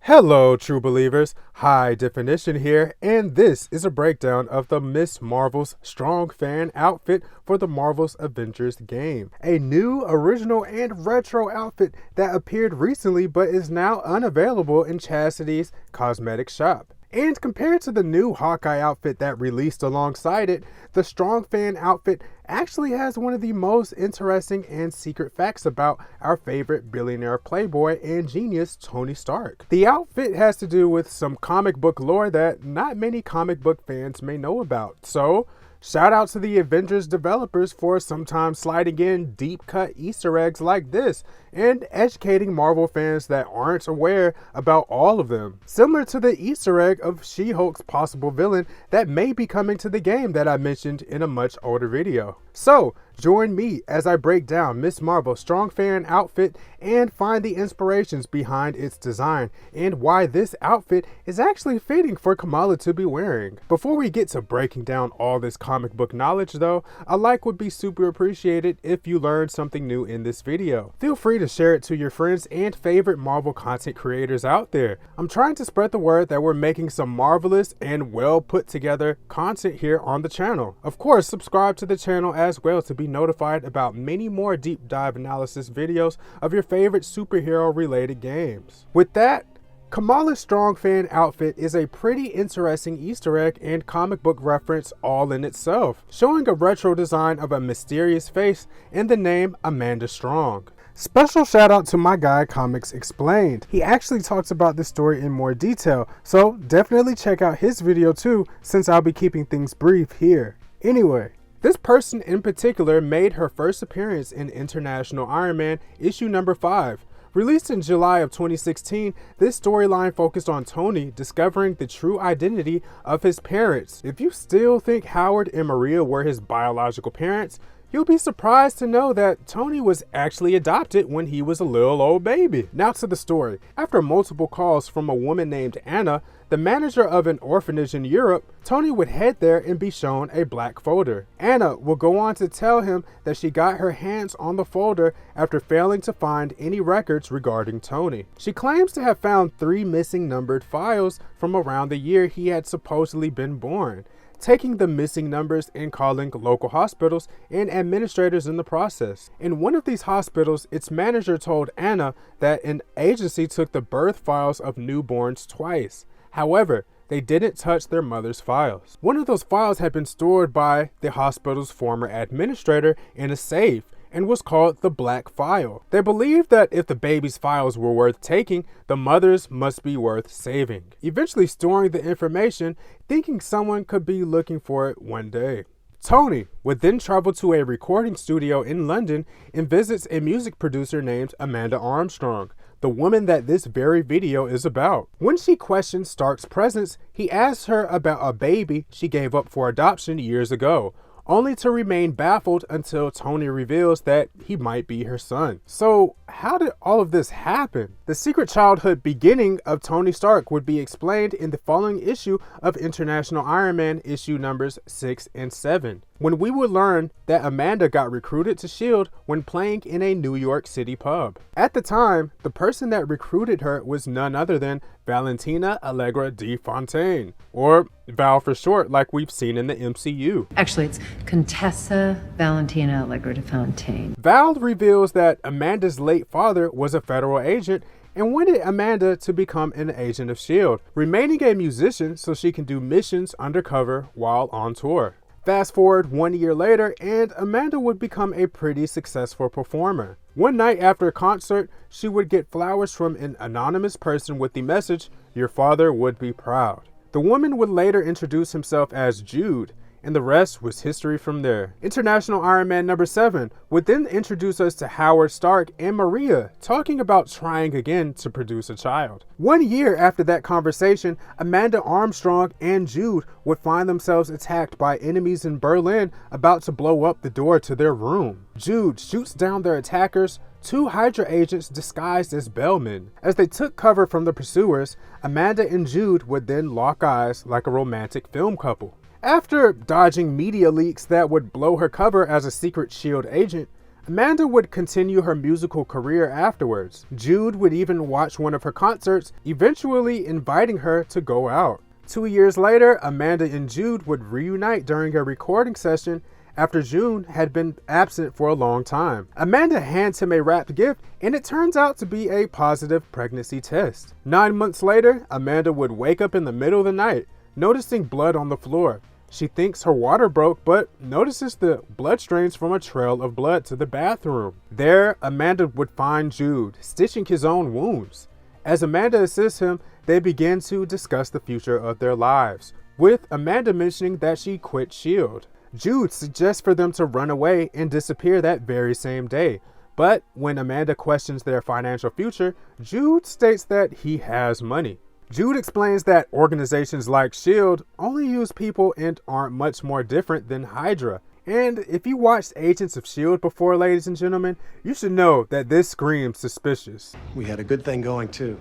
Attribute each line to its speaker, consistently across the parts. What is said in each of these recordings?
Speaker 1: Hello, true believers. Hi, Dephinition here, and this is a breakdown of the Miss Marvel's strong fan outfit for the Marvel's Avengers game. A new, original, and retro outfit that appeared recently but is now unavailable in Chastity's cosmetic shop. And compared to the new Hawkeye outfit that released alongside it, the Strong Fan outfit actually has one of the most interesting and secret facts about our favorite billionaire playboy and genius Tony Stark. The outfit has to do with some comic book lore that not many comic book fans may know about. So, shout out to the Avengers developers for sometimes sliding in deep cut Easter eggs like this and educating Marvel fans that aren't aware about all of them. Similar to the Easter egg of She-Hulk's possible villain that may be coming to the game that I mentioned in a much older video. So, join me as I break down Miss Marvel's strong fan outfit and find the inspirations behind its design and why this outfit is actually fitting for Kamala to be wearing. Before we get to breaking down all this comic book knowledge though, a like would be super appreciated if you learned something new in this video. Feel free to share it to your friends and favorite Marvel content creators out there. I'm trying to spread the word that we're making some marvelous and well put together content here on the channel. Of course, subscribe to the channel as well to be notified about many more deep dive analysis videos of your favorite superhero related games. With that, Kamala's strong fan outfit is a pretty interesting Easter egg and comic book reference all in itself, showing a retro design of a mysterious face and the name Amanda Strong. Special shout out to my guy Comics Explained. He actually talks about this story in more detail, so definitely check out his video too, since I'll be keeping things brief here. Anyway, this person in particular made her first appearance in International Ironman issue number 5. Released in July of 2016, this storyline focused on Tony discovering the true identity of his parents. If you still think Howard and Maria were his biological parents, you'll be surprised to know that Tony was actually adopted when he was a little old baby. Now to the story. After multiple calls from a woman named Anna, the manager of an orphanage in Europe, Tony would head there and be shown a black folder. Anna will go on to tell him that she got her hands on the folder after failing to find any records regarding Tony. She claims to have found 3 missing numbered files from around the year he had supposedly been born, taking the missing numbers and calling local hospitals and administrators in the process. In one of these hospitals, its manager told Anna that an agency took the birth files of newborns twice. However, they didn't touch their mother's files. One of those files had been stored by the hospital's former administrator in a safe and was called the Black File. They believed that if the baby's files were worth taking, the mother's must be worth saving, eventually storing the information, thinking someone could be looking for it one day. Tony would then travel to a recording studio in London and visits a music producer named Amanda Armstrong, the woman that this very video is about. When she questions Stark's presence, he asks her about a baby she gave up for adoption years ago, only to remain baffled until Tony reveals that he might be her son. So, how did all of this happen? The secret childhood beginning of Tony Stark would be explained in the following issue of International Iron Man issue numbers 6 and 7, when we would learn that Amanda got recruited to S.H.I.E.L.D. when playing in a New York City pub. At the time, the person that recruited her was none other than Valentina Allegra de Fontaine, or Val for short, like we've seen in the MCU.
Speaker 2: Actually, it's Contessa Valentina Allegra de Fontaine.
Speaker 1: Val reveals that Amanda's late father was a federal agent and wanted Amanda to become an agent of S.H.I.E.L.D., remaining a musician so she can do missions undercover while on tour. Fast forward 1 year later, and Amanda would become a pretty successful performer. One night after a concert, she would get flowers from an anonymous person with the message, "Your father would be proud." The woman would later introduce himself as Jude, and the rest was history from there. International Iron Man number 7 would then introduce us to Howard Stark and Maria talking about trying again to produce a child. 1 year after that conversation, Amanda Armstrong and Jude would find themselves attacked by enemies in Berlin about to blow up the door to their room. Jude shoots down their attackers, 2 Hydra agents disguised as bellmen. As they took cover from the pursuers, Amanda and Jude would then lock eyes like a romantic film couple. After dodging media leaks that would blow her cover as a secret S.H.I.E.L.D. agent, Amanda would continue her musical career afterwards. Jude would even watch one of her concerts, eventually inviting her to go out. 2 years later, Amanda and Jude would reunite during a recording session after Jude had been absent for a long time. Amanda hands him a wrapped gift, and it turns out to be a positive pregnancy test. 9 months later, Amanda would wake up in the middle of the night, noticing blood on the floor. She thinks her water broke, but notices the blood stains from a trail of blood to the bathroom. There, Amanda would find Jude, stitching his own wounds. As Amanda assists him, they begin to discuss the future of their lives, with Amanda mentioning that she quit S.H.I.E.L.D. Jude suggests for them to run away and disappear that very same day. But when Amanda questions their financial future, Jude states that he has money. Jude explains that organizations like S.H.I.E.L.D. only use people and aren't much more different than Hydra. And if you watched Agents of S.H.I.E.L.D. before, ladies and gentlemen, you should know that this screams suspicious.
Speaker 3: We had a good thing going too.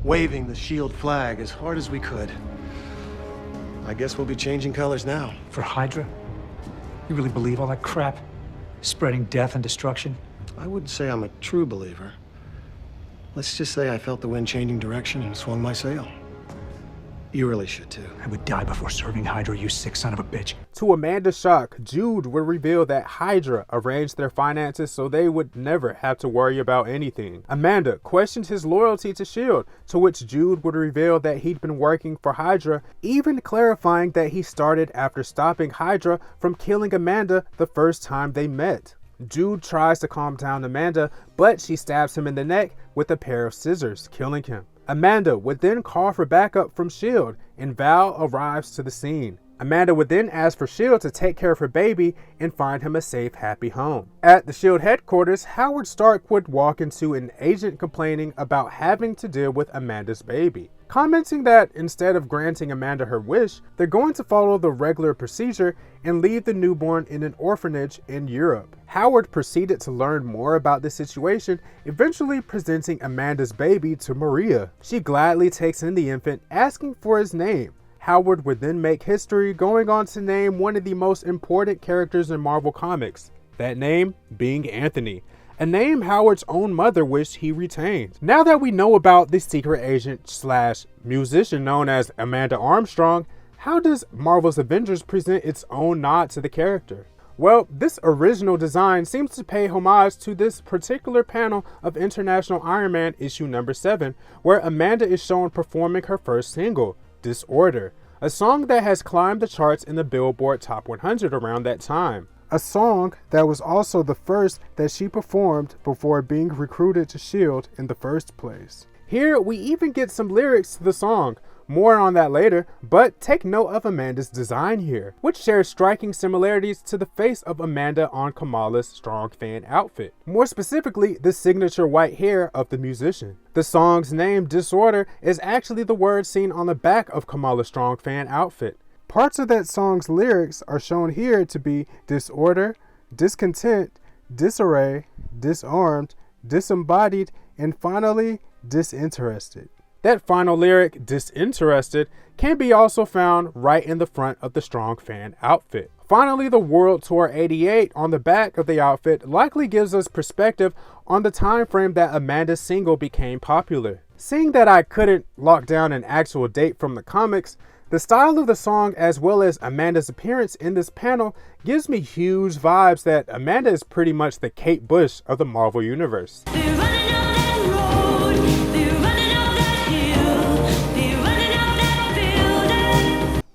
Speaker 3: Waving the S.H.I.E.L.D. flag as hard as we could. I guess we'll be changing colors now.
Speaker 4: For Hydra? You really believe all that crap? Spreading death and destruction?
Speaker 3: I wouldn't say I'm a true believer. Let's just say I felt the wind changing direction and swung my sail. You really should too.
Speaker 4: I would die before serving Hydra, you sick son of a bitch.
Speaker 1: To Amanda's shock, Jude would reveal that Hydra arranged their finances so they would never have to worry about anything. Amanda questioned his loyalty to S.H.I.E.L.D., to which Jude would reveal that he'd been working for Hydra, even clarifying that he started after stopping Hydra from killing Amanda the first time they met. Jude tries to calm down Amanda, but she stabs him in the neck with a pair of scissors, killing him. Amanda would then call for backup from S.H.I.E.L.D., and Val arrives to the scene. Amanda would then ask for S.H.I.E.L.D. to take care of her baby and find him a safe, happy home. At the S.H.I.E.L.D. headquarters, Howard Stark would walk into an agent complaining about having to deal with Amanda's baby, commenting that instead of granting Amanda her wish, they're going to follow the regular procedure and leave the newborn in an orphanage in Europe. Howard proceeded to learn more about the situation, eventually presenting Amanda's baby to Maria. She gladly takes in the infant, asking for his name. Howard would then make history, going on to name one of the most important characters in Marvel Comics, that name being Anthony, a name Howard's own mother wished he retained. Now that we know about the secret agent slash musician known as Amanda Armstrong, how does Marvel's Avengers present its own nod to the character? Well, this original design seems to pay homage to this particular panel of International Ironman issue number 7, where Amanda is shown performing her first single, Disorder, a song that has climbed the charts in the Billboard Top 100 around that time. A song that was also the first that she performed before being recruited to S.H.I.E.L.D. in the first place. Here, we even get some lyrics to the song. More on that later, but take note of Amanda's design here, which shares striking similarities to the face of Amanda on Kamala's strong fan outfit. More specifically, the signature white hair of the musician. The song's name, Disorder, is actually the word seen on the back of Kamala's strong fan outfit. Parts of that song's lyrics are shown here to be disorder, discontent, disarray, disarmed, disembodied, and finally, disinterested. That final lyric, disinterested, can be also found right in the front of the strong fan outfit. Finally, the World Tour 88 on the back of the outfit likely gives us perspective on the time frame that Amanda's single became popular. Seeing that I couldn't lock down an actual date from the comics, the style of the song as well as Amanda's appearance in this panel gives me huge vibes that Amanda is pretty much the Kate Bush of the Marvel Universe.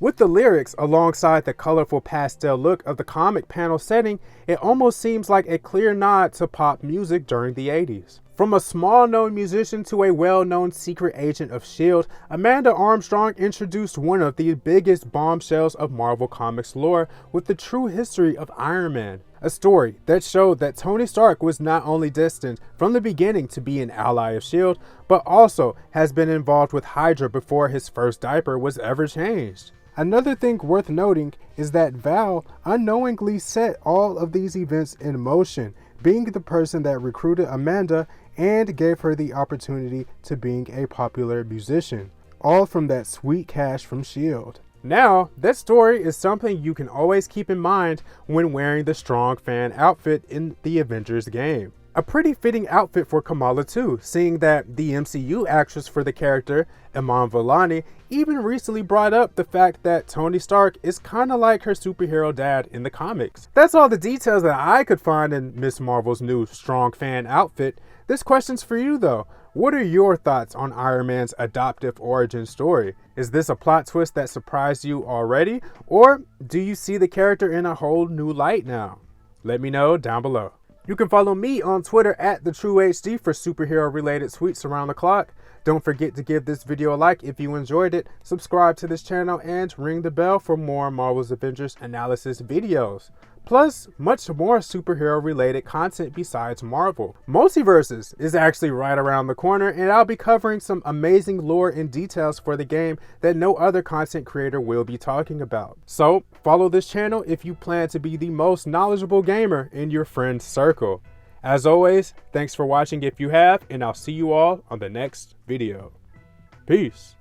Speaker 1: With the lyrics alongside the colorful pastel look of the comic panel setting, it almost seems like a clear nod to pop music during the 80s. From a small-known musician to a well-known secret agent of S.H.I.E.L.D., Amanda Armstrong introduced one of the biggest bombshells of Marvel Comics lore with the true history of Iron Man. A story that showed that Tony Stark was not only destined from the beginning to be an ally of S.H.I.E.L.D., but also has been involved with Hydra before his first diaper was ever changed. Another thing worth noting is that Val unknowingly set all of these events in motion, being the person that recruited Amanda and gave her the opportunity to being a popular musician, all from that sweet cash from S.H.I.E.L.D. Now, that story is something you can always keep in mind when wearing the strong fan outfit in the Avengers game. A pretty fitting outfit for Kamala too, seeing that the MCU actress for the character, Iman Vellani, even recently brought up the fact that Tony Stark is kinda like her superhero dad in the comics. That's all the details that I could find in Ms. Marvel's new strong fan outfit. This question's for you though. What are your thoughts on Iron Man's adoptive origin story? Is this a plot twist that surprised you already, or do you see the character in a whole new light now? Let me know down below. You can follow me on Twitter at TheTrueHD for superhero related tweets around the clock. Don't forget to give this video a like if you enjoyed it, subscribe to this channel, and ring the bell for more Marvel's Avengers analysis videos. Plus, much more superhero related content besides Marvel. Multiverses is actually right around the corner, and I'll be covering some amazing lore and details for the game that no other content creator will be talking about. So, follow this channel if you plan to be the most knowledgeable gamer in your friend circle. As always, thanks for watching if you have, and I'll see you all on the next video. Peace.